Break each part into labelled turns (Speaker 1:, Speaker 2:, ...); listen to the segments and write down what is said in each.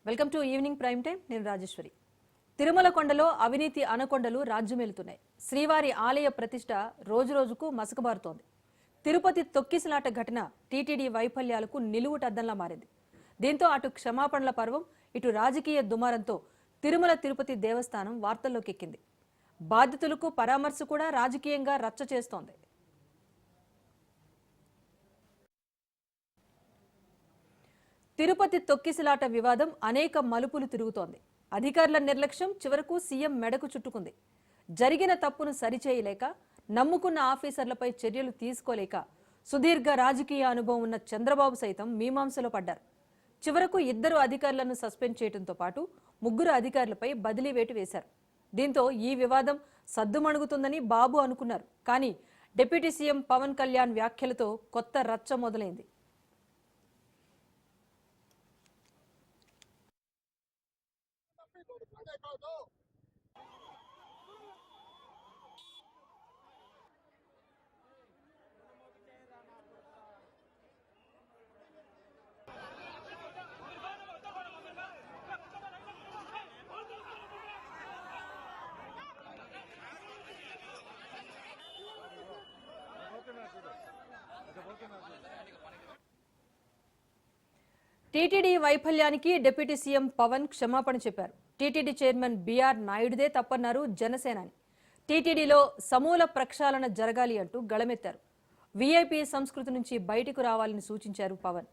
Speaker 1: Welcome to evening prime time. నేను రాజేశ్వరి. తిరుమల కొండలో అవినీతి అనకొండలు రాజ్యమేలుతున్నాయి. శ్రీవారి ఆలయ ప్రతిష్ట రోజురోజుకు మసకబారుతోంది. తిరుపతి తొక్కిసలాట ఘటన టీటీడీ వైఫల్యాలకు నిలువుటద్దంలా మారింది. దీంతో అటు క్షమాపణల పర్వం, ఇటు రాజకీయ దుమారంతో తిరుమల తిరుపతి దేవస్థానం వార్తల్లోకి ఎక్కింది. బాధితులకు పరామర్శ కూడా రాజకీయంగా రచ్చ చేస్తోంది. తిరుపతి తొక్కిసలాట వివాదం అనేక మలుపులు తిరుగుతోంది. అధికారుల నిర్లక్ష్యం చివరకు సీఎం మెడకు చుట్టుకుంది. జరిగిన తప్పును సరిచేయలేక, నమ్ముకున్న ఆఫీసర్లపై చర్యలు తీసుకోలేక సుదీర్ఘ రాజకీయ అనుభవం ఉన్న చంద్రబాబు సైతం మీమాంసలో పడ్డారు. చివరకు 2 అధికారులను సస్పెండ్ చేయడంతో పాటు 3 అధికారులపై బదిలీ వేటు వేశారు. దీంతో ఈ వివాదం సద్దుమణుగుతుందని బాబు అనుకున్నారు. కానీ డిప్యూటీ సీఎం పవన్ కళ్యాణ్ వ్యాఖ్యలతో కొత్త రచ్చ మొదలైంది. టీటీడీ వైఫల్యానికి డిప్యూటీ సీఎం పవన్ క్షమాపణ చెప్పారు. టీటీడీ చైర్మన్ బీఆర్ నాయుడుదే తప్పన్నారు జనసేనాని. టీటీడీలో సమూల ప్రక్షాళన జరగాలి అంటూ గళమెత్తారు. వీఐపీ సంస్కృతి నుంచి బయటకు రావాలని సూచించారు పవన్.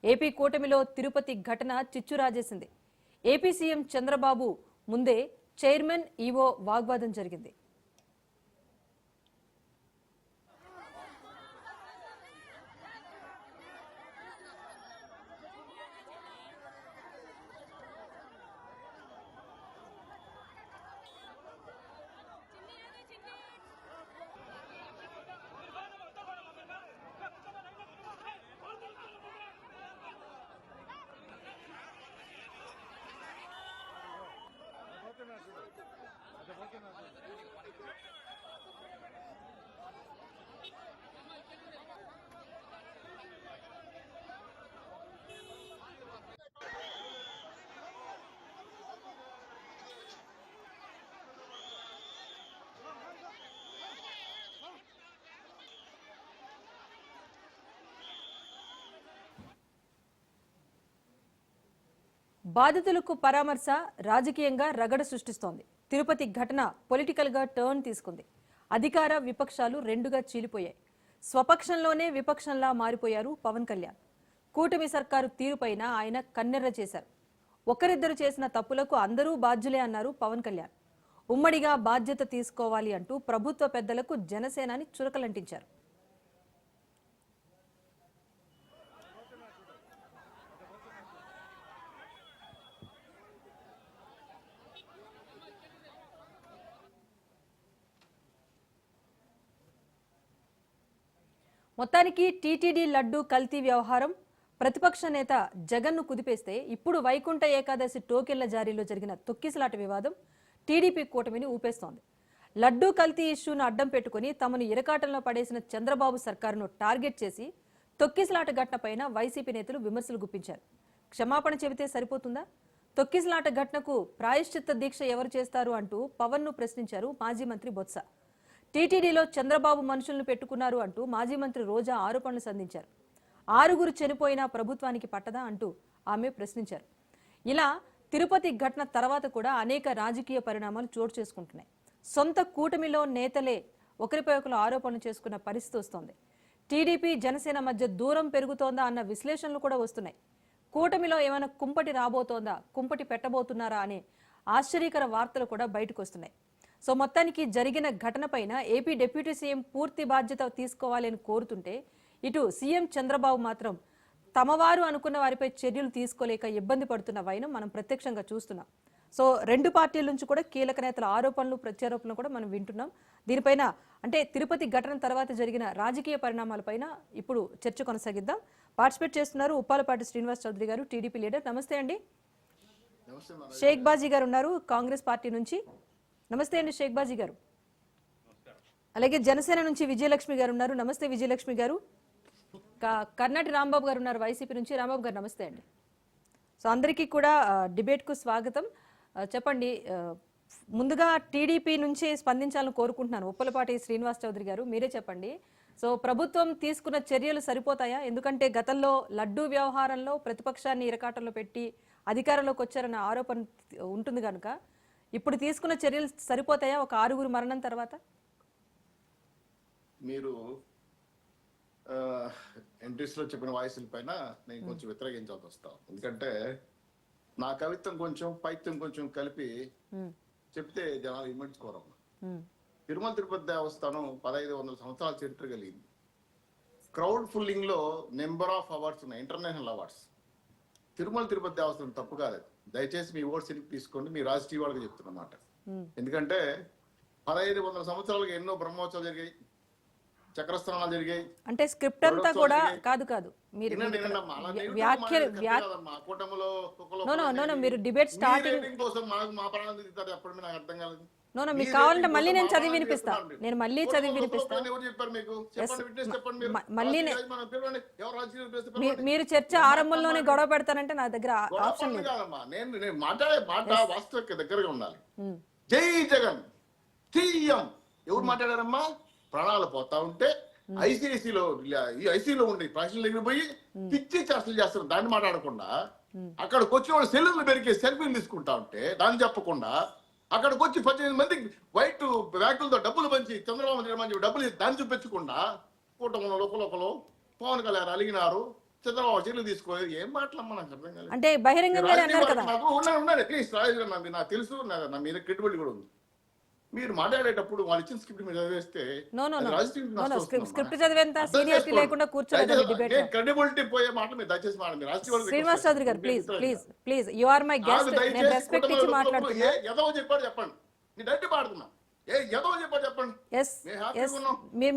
Speaker 1: ఏపీ కూటమిలో తిరుపతి ఘటన చిచ్చురాజేసింది. ఏపీ సీఎం చంద్రబాబు ముందే చైర్మన్ ఈవో వాగ్వాదం జరిగింది. బాధితులకు పరామర్శ రాజకీయంగా రగడ సృష్టిస్తోంది. తిరుపతి ఘటన పొలిటికల్ గా టర్న్ తీసుకుంది. అధికార విపక్షాలు రెండుగా చీలిపోయాయి. స్వపక్షంలోనే విపక్షంలా మారిపోయారు పవన్ కళ్యాణ్. కూటమి సర్కారు తీరుపైన ఆయన కన్నెర్ర చేశారు. ఒకరిద్దరు చేసిన తప్పులకు అందరూ బాధ్యులే అన్నారు పవన్ కళ్యాణ్. ఉమ్మడిగా బాధ్యత తీసుకోవాలి అంటూ ప్రభుత్వ పెద్దలకు జనసేనాని చురకలంటించారు. మొత్తానికి టీటీడీ లడ్డూ కల్తీ వ్యవహారం ప్రతిపక్ష నేత జగన్ను కుదిపేస్తే ఇప్పుడు వైకుంఠ ఏకాదశి టోకెన్ల జారీలో జరిగిన తొక్కిసలాట వివాదం టీడీపీ కూటమిని ఊపేస్తోంది. లడ్డూ కల్తీ ఇష్యూను అడ్డం పెట్టుకుని తమను ఇరకాటంలో పడేసిన చంద్రబాబు సర్కారును టార్గెట్ చేసి తొక్కిసలాట ఘటనపైన వైసీపీ నేతలు విమర్శలు గుప్పించారు. క్షమాపణ చెబితే సరిపోతుందా? తొక్కిసలాట ఘటనకు ప్రాయశ్చిత్త దీక్ష ఎవరు చేస్తారు అంటూ పవన్ను ప్రశ్నించారు మాజీ మంత్రి బొత్స. టీటీడీలో చంద్రబాబు మనుషులను పెట్టుకున్నారు అంటూ మాజీ మంత్రి రోజా ఆరోపణలు సంధించారు. 6 చనిపోయినా ప్రభుత్వానికి పట్టదా అంటూ ఆమె ప్రశ్నించారు. ఇలా తిరుపతి ఘటన తర్వాత కూడా అనేక రాజకీయ పరిణామాలు చోటు చేసుకుంటున్నాయి. సొంత కూటమిలో నేతలే ఒకరిపై ఒకరు ఆరోపణలు చేసుకున్న పరిస్థితి వస్తోంది. టీడీపీ జనసేన మధ్య దూరం పెరుగుతోందా అన్న విశ్లేషణలు కూడా వస్తున్నాయి. కూటమిలో ఏమైనా కుంపటి రాబోతోందా, కుంపటి పెట్టబోతున్నారా అనే ఆశ్చర్యకర వార్తలు కూడా బయటకు వస్తున్నాయి. సో మొత్తానికి జరిగిన ఘటనపైన ఏపీ డిప్యూటీ సీఎం పూర్తి బాధ్యత తీసుకోవాలని కోరుతుంటే ఇటు సీఎం చంద్రబాబు మాత్రం తమవారు అనుకున్న వారిపై చర్యలు తీసుకోలేక ఇబ్బంది పడుతున్న వైనం మనం ప్రత్యక్షంగా చూస్తున్నాం. సో 2 పార్టీల నుంచి కూడా కీలక నేతల ఆరోపణలు ప్రత్యారోపణలు కూడా మనం వింటున్నాం. దీనిపైన అంటే తిరుపతి ఘటన తర్వాత జరిగిన రాజకీయ పరిణామాలపైన ఇప్పుడు చర్చ కొనసాగిద్దాం. పార్టిసిపేట్ చేస్తున్నారు ఉప్పాలపాటి శ్రీనివాస్ చౌదరి గారు, టీడీపీ లీడర్. నమస్తే అండి. షేక్ బాజీ గారు ఉన్నారు కాంగ్రెస్ పార్టీ నుంచి. నమస్తే అండి షేక్ బాజీ గారు. అలాగే జనసేన నుంచి విజయలక్ష్మి గారు ఉన్నారు. నమస్తే విజయలక్ష్మి గారు. కర్ణాటి రాంబాబు గారు ఉన్నారు వైసీపీ నుంచి. రాంబాబు గారు నమస్తే అండి. సో అందరికీ కూడా డిబేట్కు స్వాగతం. చెప్పండి, ముందుగా టీడీపీ నుంచి స్పందించాలని కోరుకుంటున్నాను. ఉప్పలపాటి శ్రీనివాస్ చౌదరి గారు, మీరే చెప్పండి. సో ప్రభుత్వం తీసుకున్న చర్యలు సరిపోతాయా? ఎందుకంటే గతంలో లడ్డూ వ్యవహారంలో ప్రతిపక్షాన్ని ఇరకాటంలో పెట్టి అధికారంలోకి వచ్చారన్న ఆరోపణ ఉంటుంది కనుక ఇప్పుడు తీసుకున్న చర్యలు సరిపోతాయా ఒక 6 మరణం తర్వాత?
Speaker 2: మీరు ఎంట్రీస్ లో చెప్పిన వాయిస్ల పైన నేను కొంచెం వ్యతిరేకించాల్సి వస్తాను. ఎందుకంటే నా కవిత్వం కొంచెం పైత్యం కొంచెం కలిపి చెప్తే జనాలు ఇమ్మంచుకోరమ్మా. తిరుమల తిరుపతి దేవస్థానం 1500 సంవత్సరాల చరిత్ర కలిగింది. క్రౌడ్ ఫుల్లింగ్ లో నెంబర్ ఆఫ్ అవార్డ్స్ ఉన్నాయి, ఇంటర్నేషనల్ అవార్డ్స్. తిరుమల తిరుపతి దేవస్థానం తప్పు కాదు. దయచేసి మీ ఓట్స్ ఇంటికి తీసుకోండి, మీ రాజకీయ వాళ్ళకి చెప్తున్నమాట. ఎందుకంటే 1500 సంవత్సరాలుగా ఎన్నో బ్రహ్మోత్సవాలు జరిగాయి, చక్రస్థానాలు జరిగాయి.
Speaker 1: అంటే స్క్రిప్ట్ అంతా కూడా కాదు మీరు మీరు డిబేట్ స్టార్టింగ్
Speaker 2: కోసం మా ప్రాణాలు తీస్తారు ఎప్పుడు నాకు అర్థం కాలేదు.
Speaker 1: మీకు కావాలంటే మళ్ళీ నేను చదివి వినిపిస్తా. నేను మళ్ళీ చదివి వినిపిస్తా. మళ్ళీ మీరు చర్చ ఆరంభంలోనే గొడవ పెడతానంటే నా దగ్గర ఆప్షన్ లేదు.
Speaker 2: నేను మాట్లాడే మాట వాస్తవిక దగ్గరగా ఉండాలి. జై జగన్ సీఎం ఎవరు మాట్లాడారమ్మా? ప్రాణాలు పోతా ఉంటే ఐసీలో ఉండి ప్రశ్నల దగ్గర పోయి పిచ్చి చర్చలు చేస్తారు. దాన్ని మాట్లాడకుండా అక్కడికి వచ్చిన వాళ్ళు సెల్లులు పెరిగే సెల్ఫీలు తీసుకుంటా ఉంటే దాన్ని చెప్పకుండా అక్కడికి వచ్చి 18 మందికి వైట్ వ్యాకులతో డబ్బులు పంచి చంద్రబాబు నాయుడు డబ్బులు దాన్ని చూపించకుండా కూటమిలో ఒకరు పవన్ కళ్యాణ్ అలిగినారు, చంద్రబాబు చర్యలు తీసుకోలేదు. ఏం మాట్లాడమ్మా నాకు అర్థం కాలేదు.
Speaker 1: అంటే బహిరంగంగానే అన్నారు కదా.
Speaker 2: నాకు తెలుసు, నా మీద క్రెడిబిలిటీ కూడా ఉంది. మీరు మాట్లాడేటప్పుడు వాళ్ళు ఇచ్చిన స్క్రిప్ట్ మీద చదివేస్తే
Speaker 1: స్క్రిప్ట్ చదివేంత సీనియారిటీ లేకుండా కూర్చోలేదు డిబేట్.
Speaker 2: క్రెడిబిలిటీ పోయే మాట మీరు దయచేసి మాట్లాడండి.
Speaker 1: శ్రీనివాస్ చౌదరి గారు please you are my guest. నేను రెస్పెక్ట్ ఇచ్చి మాట్లాడుతున్నా.
Speaker 2: ఏదో చెప్పాడు చెప్పండి, నేను డైరెక్ట్ మాట్లాడుతున్నా. ఏదో చెప్పాడు చెప్పండి.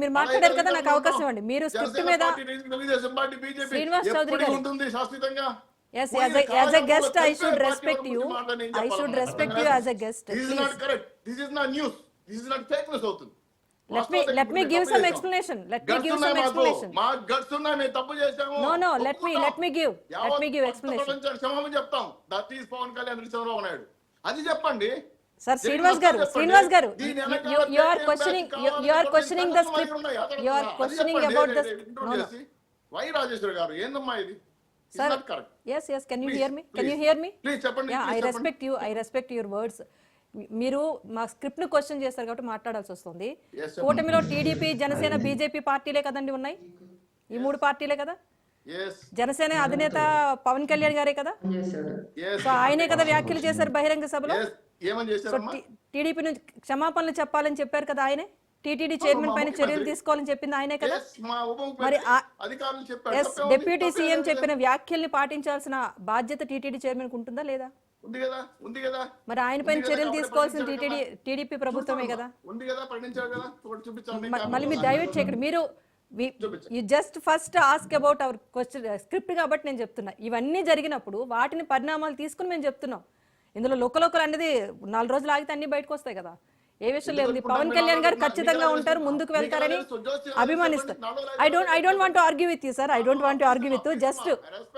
Speaker 1: మీరు మాట్లాడారు కదా, నాకు అవకాశం ఇవ్వండి. మీరు స్క్రిప్ట్ మీద శ్రీనివాస్ చౌదరి గారు
Speaker 2: ఉంటుంది శాశ్వతంగా.
Speaker 1: Yes, as a guest, I should respect you. I should respect you as a guest.
Speaker 2: This is not correct. This is not news. This is not fake news.
Speaker 1: Let me give some explanation.
Speaker 2: మా guts ఉన్నాయి, మేము తప్పు చేశాము.
Speaker 1: No. Let me give explanation.
Speaker 2: క్షమాపణ చెప్తాం. That is Pawan Kalyan Chandrababu Naidu. అది చెప్పండి.
Speaker 1: Sir, Srinivas garu, you are questioning the script. You are questioning about the no.
Speaker 2: Why Rajeshwara గారు ఏందమ్మా ఇది?
Speaker 1: Sir, yes, can you hear me?
Speaker 2: Please చెప్పండి.
Speaker 1: Yeah, I respect your words. మీరు మా స్క్రిప్ట్ ను క్వశ్చన్ చేస్తారు కాబట్టి మాట్లాడాల్సి వస్తుంది. కూటమిలో టీడీపీ, జనసేన, బీజేపీ పార్టీలే కదండి ఉన్నాయి. ఈ 3 పార్టీలే కదా. జనసేన అధినేత పవన్ కళ్యాణ్ గారే కదా. సో ఆయనే కదా వ్యాఖ్యలు చేశారు బహిరంగ సభలో. టీడీపీ నుంచి క్షమాపణలు చెప్పాలని చెప్పారు కదా ఆయనే. టీటీడీ చైర్మన్ పైన చర్యలు తీసుకోవాలని చెప్పింది ఆయనే కదా. మరి డిప్యూటీ సీఎం చెప్పిన వ్యాఖ్యల్ని పాటించాల్సిన బాధ్యత టీటీడీ చైర్మన్ కు ఉంటుందా లేదా?
Speaker 2: ఉంది కదా.
Speaker 1: మరి ఆయన పైన చర్యలు తీసుకోవాల్సిన టీడీపీ ప్రభుత్వమే కదా. మళ్ళీ మీరు డైవర్ట్ చేయకండి. మీరు you just first ask about our question script కాబట్టి నేను చెప్తున్నా. ఇవన్నీ జరిగినప్పుడు వాటిని పరిణామాలు తీసుకుని మేము చెప్తున్నాం. ఇందులో లోకల్ అనేది 4 రోజులు ఆగితే అన్ని బయటకు వస్తాయి కదా. ఏ విషయం లేదు. పవన్ కళ్యాణ్ గారు ఖచ్చితంగా ఉంటారు, ముందుకు వెళ్తారని అభిమానిస్తారు. I don't want to argue with you sir. I don't want to argue with you. Just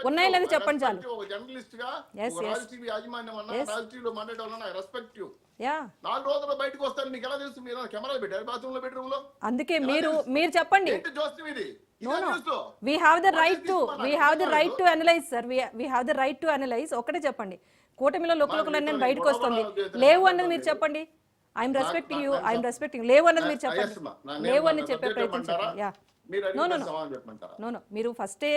Speaker 1: ఉన్నాయి లేదా చెప్పండి చాలు. అందుకే మీరు చెప్పండి. we have the right to analyze sir. we have the right to analyze. ఒకటే చెప్పండి, కూటమిలో లోకలన్నీ బయటకు వస్తుంది లేవు అన్నది మీరు చెప్పండి. I'm respecting you. లేవు అన్నది మీరు చెప్పండి. లేవు అని చెప్పే ప్రయత్నించండి. నో మీరు ఫస్టే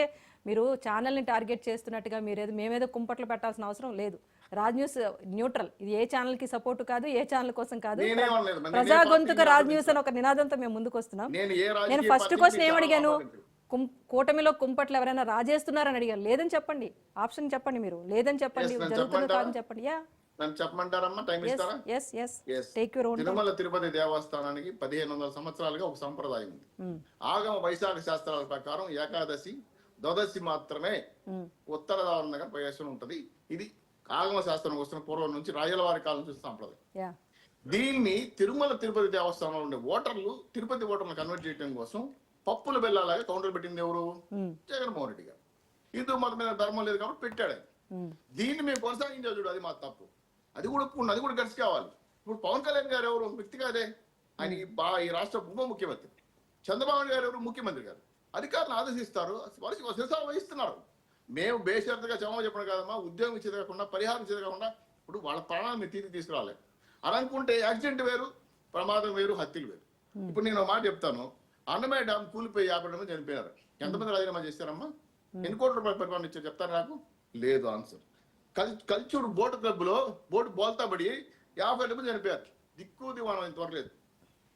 Speaker 1: మీరు ఛానల్ని టార్గెట్ చేస్తున్నట్టుగా మేమేదో కుంపట్లు పెట్టాల్సిన అవసరం లేదు. Raj news neutral. ఇది ఏ ఛానల్ కి సపోర్ట్ కాదు, ఏ ఛానల్ కోసం కాదు. ప్రజా గొంతుక రాజ్ న్యూస్ అని ఒక నినాదంతో మేము ముందుకు వస్తున్నాం. నేను ఫస్ట్ క్వశ్చన్ ఏమడిగాను, కూటమిలో కుంపట్లు ఎవరైనా రాజేస్తున్నారని అడిగాను. లేదని చెప్పండి, ఆప్షన్ చెప్పండి. మీరు లేదని చెప్పండి, జరుగుతుంది కాదని చెప్పండి.
Speaker 2: చెప్పమంటారమ్మా? టైం ఇస్తారా? తిరుమల తిరుపతి దేవస్థానానికి 1500 సంవత్సరాలుగా ఒక సంప్రదాయం ఉంది. ఆగమ వైశాఖ శాస్త్రాల ప్రకారం ఏకాదశి, ద్వాదశి మాత్రమే ఉత్తర దారుణంగా ప్రవేశం ఉంటది. ఇది ఆగమ శాస్త్రం వస్తున్న పూర్వం నుంచి రాయల వారి కాలం నుంచి సంప్రదాయం. దీన్ని తిరుమల తిరుపతి దేవస్థానంలో ఉండే ఓటర్లు తిరుపతి ఓటర్లు కన్వర్ట్ చేయడం కోసం పప్పుల బెల్లాలాగా కౌంటర్ పెట్టింది ఎవరు? జగన్మోహన్ రెడ్డి గారు. హిందూ మతం మీద ధర్మం లేదు కాబట్టి పెట్టాడు. దీన్ని మేము కొనసాగించాలి చూడు, అది మా తప్పు. అది కూడా ఒప్పుకున్నాం, అది కూడా గడిచి కావాలి. ఇప్పుడు పవన్ కళ్యాణ్ గారు ఎవరు వ్యక్తి కాదే, ఆయన ఈ రాష్ట్ర ఉప ముఖ్యమంత్రి. చంద్రబాబు గారు ఎవరు ముఖ్యమంత్రి గారు. అధికారులను ఆదేశిస్తారు, శిరసాలు వహిస్తున్నారు. మేము బేషరతుగా క్షమ చెప్పడం కాదమ్మా, ఉద్యోగం ఇచ్చేది కాకుండా, పరిహారం ఇచ్చేది కాకుండా ఇప్పుడు వాళ్ళ ప్రాణాలు మేము తీర్చి తీసుకురావాలి. అలా అనుకుంటే యాక్సిడెంట్ వేరు, ప్రమాదం వేరు, హత్యలు వేరు. ఇప్పుడు నేను ఒక మాట చెప్తాను, అన్నమయ్య డ్యామ్ కూలిపోయి 50 మంది చనిపోయారు. ఎంతమంది రాజీనామా చేశారమ్మా? ఎన్ని కోట్ల రూపాయల పరిమాణం ఇచ్చారు చెప్తారు నాకు? లేదు ఆన్సర్. కల్చూరు బోటు క్లబ్ లో బోటు బోల్తా పడి 52 మంది చనిపోయారు. దిక్కు దివాణం ఇంతవరకు లేదు.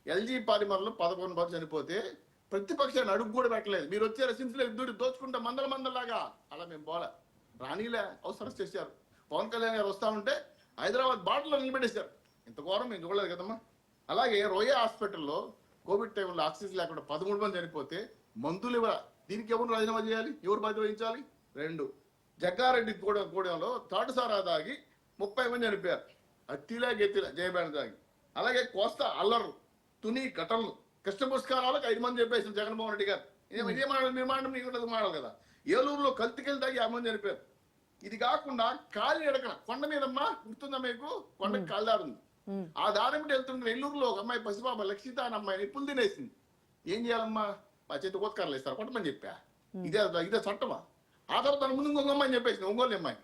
Speaker 2: ఎల్జీ పాలిమర్లో 11 మంది చనిపోతే ప్రతిపక్షాన్ని అడుగు కూడా పెట్టలేదు. మీరు వచ్చే రెసిడెన్సీలో దూరి దోచుకుంటే మందలాగా అలా మేము పోలే రాణిలే అవసరం చేశారు. పవన్ కళ్యాణ్ గారు వస్తా ఉంటే హైదరాబాద్ బాటలో నిలబెట్టేశారు. ఇంత ఘోరం మేము చూడలేదు కదమ్మా. అలాగే రోయా హాస్పిటల్లో కోవిడ్ టైంలో ఆక్సిజన్ లేకుండా 13 మంది చనిపోతే మందులు ఇవ్వ. దీనికి ఎవరు రాజీనామా చేయాలి? ఎవరు బాధ్యత వహించాలి? 2 జగ్గారెడ్డి కూడెంలో తాటుసారా తాగి 30 మంది చనిపోయారు. అత్తిలా గెత్తిలా జయబాణి తాగి. అలాగే కోస్తా అల్లరు, తుని ఘటనలు, కృష్ణ పురస్కారాలకు 5 మంది చెప్పేసిన జగన్మోహన్ రెడ్డి గారు. ఇదే మాటలు మీరు మాట మీకు మాటలు కదా. ఏలూరులో కల్తీకెళ్ళి తాగి 50 మంది చనిపోయారు. ఇది కాకుండా కాలి ఎడకన కొండ మీదమ్మా, గుర్తుందా మీకు? కొండకి కాలిదారుంది. ఆ దారి మీద వెళ్తుంటే నెల్లూరులో ఒక అమ్మాయి పసిబాబ లక్షిత అనే అమ్మాయిని పుల్ తినేసింది. ఏం చేయాలమ్మా? మా చేతి కోతకారులు ఇస్తారు, కొట్టమని చెప్పా. ఇదే చట్టమా? ఆ తర్వాత తన ముందు ఇంకొక అమ్మాయిని చెప్పేసింది, ఒంగోలు అమ్మాయి.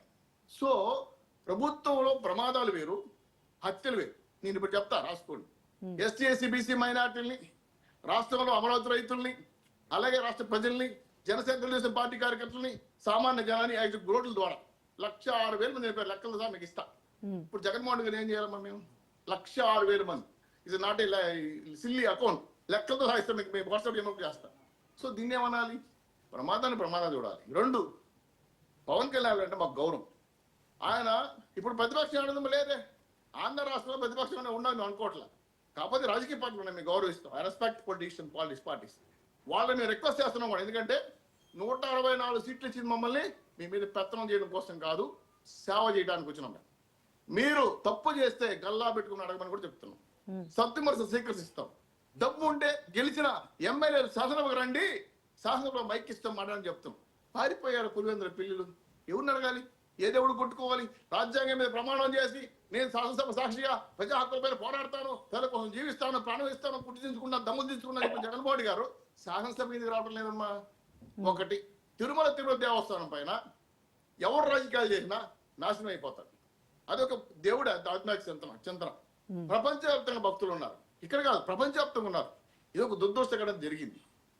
Speaker 2: సో ప్రభుత్వంలో ప్రమాదాలు వేరు, హత్యలు వేరు. నేను ఇప్పుడు చెప్తా, రాసుకోండి. ఎస్టీ ఎస్సీ బీసీ మైనార్టీల్ని, రాష్ట్రంలో అమరావతి రైతుల్ని, అలాగే రాష్ట్ర ప్రజల్ని, జనసేన తెలుగుదేశం పార్టీ కార్యకర్తలని, సామాన్య జనాన్ని 5 కోట్ల ద్వారా 1,06,000 మంది చెప్పారు. లెక్కలు సహా మీకు ఇస్తా. ఇప్పుడు జగన్మోహన్ గారు ఏం చేయాలమ్మా? మేము 1,06,000 మంది. ఇది నాట్ సిల్లీ అకౌంట్. లెక్కలతో సహా ఇస్తాం మీకు, మేము వాట్సాప్ ఏమో చేస్తాం. సో దీన్ని ఏమనాలి? ప్రమాదాన్ని చూడాలి. 2 పవన్ కళ్యాణ్ అంటే మాకు గౌరవం. ఆయన ఇప్పుడు ప్రతిపక్షం ఆనందం లేదే. ఆంధ్ర రాష్ట్రంలో ప్రతిపక్షం ఉండదు మేము అనుకోవట్లే. కాకపోతే రాజకీయ పార్టీలు ఉన్నాయి, మేము గౌరవిస్తాం. I respect politician parties. వాళ్ళని మేము రిక్వెస్ట్ చేస్తున్నాం కూడా. ఎందుకంటే 164 సీట్లు ఇచ్చింది మమ్మల్ని మీ మీద పెత్తనం చేయడం కోసం కాదు, సేవ చేయడానికి వచ్చినాం. మీరు తప్పు చేస్తే గల్లా పెట్టుకుని అడగమని కూడా చెప్తున్నాం. సత్యమర్శ స్వీకరిస్తాం. డబ్బు ఉంటే గెలిచిన ఎమ్మెల్యేలు శాసనసభకు రండి, శాసనసభలో మైక్ ఇస్తాం మాట్లాడని చెప్తాం. పారిపోయారు పులివెందుల పిల్లలు. ఎవరిని అడగాలి? ఏ దేవుడు కొట్టుకోవాలి? రాజ్యాంగం మీద ప్రమాణం చేసి నేను శాసనసభ సాక్షిగా ప్రజా హక్కులపై పోరాడతాను, పేద కోసం జీవిస్తాను, ప్రాణం ఇస్తాను, పుట్టి దించుకున్నాను, దమ్ములు దించుకున్నాను. ఇప్పుడు జగన్మోహన్ గారు శాసనసభ మీదకి రావడం లేదమ్మా. ఒకటి, తిరుమల దేవస్థానం పైన ఎవరు రాజకీయాలు చేసినా నాశనం అయిపోతారు. అదొక దేవుడు ఆత్మహత్య చింతన. ప్రపంచవ్యాప్తంగా భక్తులు ఉన్నారు, ఇక్కడ కాదు ప్రపంచవ్యాప్తంగా ఉన్నారు. ఇది ఒక దుర్దోషకరం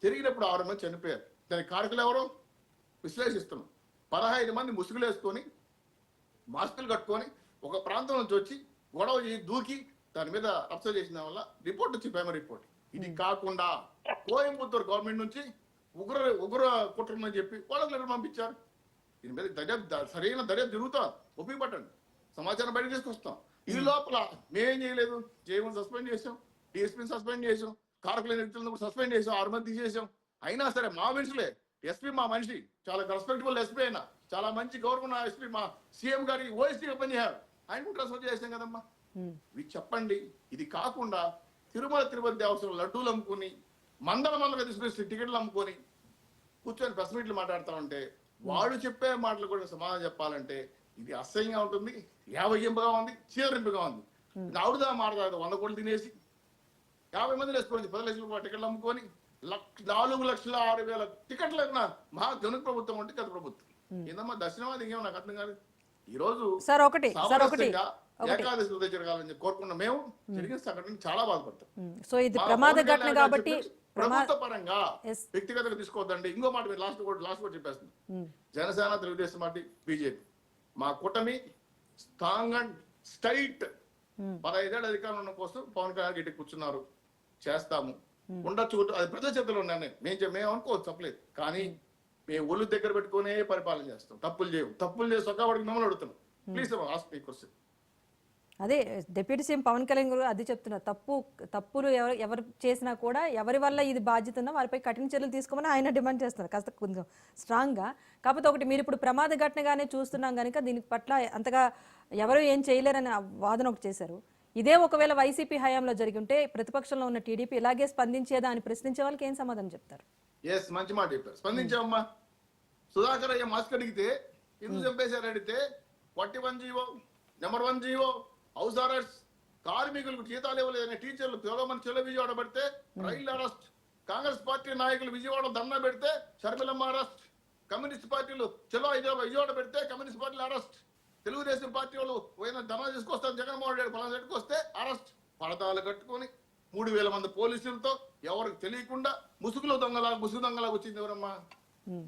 Speaker 2: జరిగినప్పుడు 6 మంది చనిపోయారు. దానికి కారకులు ఎవరు? విశ్లేషిస్తున్నాం. 15 మంది ముసుగులు వేసుకొని, మాస్కులు కట్టుకొని ఒక ప్రాంతం నుంచి వచ్చి గొడవ దూకి దాని మీద రప్స చేసిన వల్ల రిపోర్ట్ వచ్చి ప్రైమరీ రిపోర్ట్. ఇది కాకుండా కోయంబత్తూరు గవర్నమెంట్ నుంచి ఉగ్ర కుట్రమని చెప్పి వాళ్ళకి లెటర్ పంపించారు. దీని మీద సరైన దర్యాప్తు జరుగుతాం, ఉపయోగపడండి, సమాచారం బయట తీసుకొస్తాం. ఈ లోపల మేమేం చేయలేదు. జేవన్ సస్పెండ్ చేసాం, డిఎస్పీని సస్పెండ్ చేసాం, కారకులైన వ్యక్తులను కూడా సస్పెండ్ చేసాం, 6 మంది తీసేసాం. అయినా సరే మా మనుషులే. ఎస్పీ మా మనిషి, చాలా రెస్పెక్టబుల్ ఎస్పీ అయినా, చాలా మంచి గౌరవం ఎస్పీ, మా సీఎం గారికి ఓఎస్టీగా పనిచేయారు. ఆయన కూడా ట్రాన్స్ఫర్ చేసాం కదమ్మా. ఇవి చెప్పండి. ఇది కాకుండా తిరుపతి దేవస్థానం లడ్డూలు అమ్ముకుని, మందలుగా తీసుకొచ్చి టికెట్లు అమ్ముకొని కూర్చొని ప్రెస్ మీట్లు మాట్లాడుతూ ఉంటే వాళ్ళు చెప్పే మాటలు కూడా సమాధానం చెప్పాలంటే ఇది అసహ్యంగా ఉంటుంది, యావగింపుగా ఉంది, చీదరింపుగా ఉంది. ఆవిడదా మాట్లాడదు. 100 కోట్లు తినేసి 50 మంది వేసుకోండి, 10 లక్షల రూపాయల టికెట్లు అమ్ముకొని 4,06,000 టికెట్లు మహా జనక ప్రభుత్వం అంటే గత ప్రభుత్వం. ఏందమ్మా దర్శనవాది ఇంకేమో నాకు అర్థం కాదు. ఈ రోజు ఏకాదశి జరగాలని కోరుకున్న మేము జరిగిన సంఘటన చాలా బాధపడతాం.
Speaker 1: సో ఇది ప్రమాద ఘటన కాబట్టి
Speaker 2: ప్రభుత్వ పరంగా వ్యక్తిగతంగా తీసుకోవద్దండి. ఇంకో మాట మీరు లాస్ట్ కూడా చెప్పేస్తుంది. జనసేన, తెలుగుదేశం పార్టీ, బీజేపీ మా కూటమి స్ట్రాంగ్ అండ్ స్ట్రైట్ 15 ఏళ్ళ అధికారంలో ఉన్న కోసం పవన్ కళ్యాణ్ గట్టి కూర్చున్నారు. చేస్తాము, ఉండొచ్చు. అది ప్రజల చేతుల్లో ఉన్నాయి. మేము అనుకోవచ్చు, తప్పలేదు. కానీ మేము ఒళ్ళు దగ్గర పెట్టుకునే పరిపాలన చేస్తాం. తప్పులు చేసి ఒక్కవాడికి మిమ్మల్ని అడుగుతున్నాం. Please ask me question.
Speaker 1: అదే డిప్యూటీ సీఎం పవన్ కళ్యాణ్ గారు అది చెప్తున్నారు. తప్పులు ఎవరు చేసినా కూడా ఎవరి వల్ల ఇది బాధ్యత ఉన్నా వారిపై కఠిన చర్యలు తీసుకోమని ఆయన డిమాండ్ చేస్తున్నారు, కాస్త కొంచెం స్ట్రాంగ్గా. కాకపోతే ఒకటి, మీరు ఇప్పుడు ప్రమాద ఘటనగానే చూస్తున్నాం కనుక దీని పట్ల అంతగా ఎవరు ఏం చేయలేరని వాదన ఒకటి చేశారు. ఇదే ఒకవేళ వైసీపీ హయాంలో జరిగి ఉంటే ప్రతిపక్షంలో ఉన్న టీడీపీ ఇలాగే స్పందించేదా అని ప్రశ్నించే వాళ్ళకి ఏం సమాధానం చెప్తారు?
Speaker 2: మంచి మాట చెప్పారు. స్పందించామమ్మా. సుధాకర్ అయ్య మాస్క్ అడిగితే ఎందుకు చంపేశారు అడిగితే 41 GO, number 1 GO, house arrest, కార్మికులకు జీతాలు ఇవ్వలేదని టీచర్లు పిలవమని చెలో విజయవాడ పెడితే రైలు అరెస్ట్, కాంగ్రెస్ పార్టీ నాయకులు విజయవాడ ధర్నా పెడితే షర్మిలమ్మ అరెస్ట్, కమ్యూనిస్ట్ పార్టీలు చెలో విజయవాడ పెడితే కమ్యూనిస్ట్ పార్టీలు అరెస్ట్, తెలుగుదేశం పార్టీ వాళ్ళు పోయిన ధర్నా తీసుకొస్తాను జగన్మోహన్ రెడ్డి పలానా దగ్గరికి వస్తే అరెస్ట్, పడతాలు కట్టుకొని 3000 మంది పోలీసులతో ఎవరికి తెలియకుండా ముసుగు దొంగలాగా వచ్చింది ఎవరమ్మా?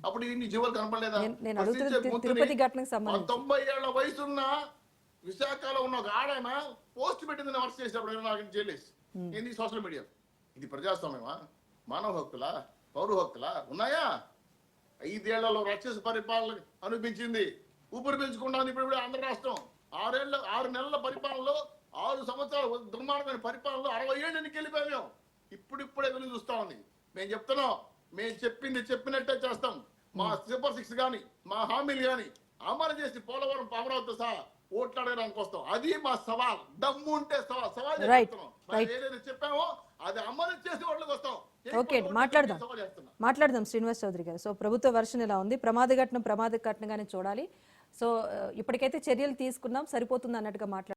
Speaker 2: అప్పుడు ఇన్ని జీవాలు కనపడలేదా?
Speaker 1: నేను అడుగుతున్న తిరుపతి ఘటనకు సంబంధించి
Speaker 2: 90 ఏళ్ల వయసున్న విశాఖలో ఉన్న ఒక ఆడాయన పోస్ట్ పెట్టిందని అరెస్ట్ చేసినప్పుడు నాకు జైలేసి ఏంది సోషల్ మీడియా? ఇది ప్రజాస్వామ్యమా? మానవ హక్కులా? పౌర హక్కులా ఉన్నాయా? 5 ఏళ్లలో రాక్షస పరిపాలన అనిపించింది, ఊపిరి పీల్చుకుంటా ఉంది. ఇప్పుడు ఆంధ్ర రాష్ట్రం 6 నెలల పరిపాలనలో 6 సంవత్సరాల దుర్మార్గమైన పరిపాలనలో 60 ఏళ్ళు ఎన్నిక వెళ్ళిపోయాం. ఇప్పుడిప్పుడే వెలుగు చూస్తా ఉంది. మేము చెప్తున్నాం, మేము చెప్పింది చెప్పినట్టే చేస్తాం. మా సూపర్ 6 గాని మా హామీలు గాని అమలు చేసి పోలవరం అమరావతి సహా ఓట్లాడడానికి వస్తాం. అది మా సవాల్. దమ్ము ఉంటే సవాల్ చేస్తున్నాం. ఏదైతే చెప్పామో అది అమలు చేసి ఓట్లకు వస్తాం.
Speaker 1: ఓకే, మాట్లాడదాం శ్రీనివాస్ చౌదరి గారు. సో ప్రభుత్వ వర్షన్ ఎలా ఉంది? ప్రమాద ఘటనగానే చూడాలి. సో ఇప్పటికైతే చర్యలు తీసుకున్నాం, సరిపోతుంది అన్నట్టుగా మాట్లాడారు.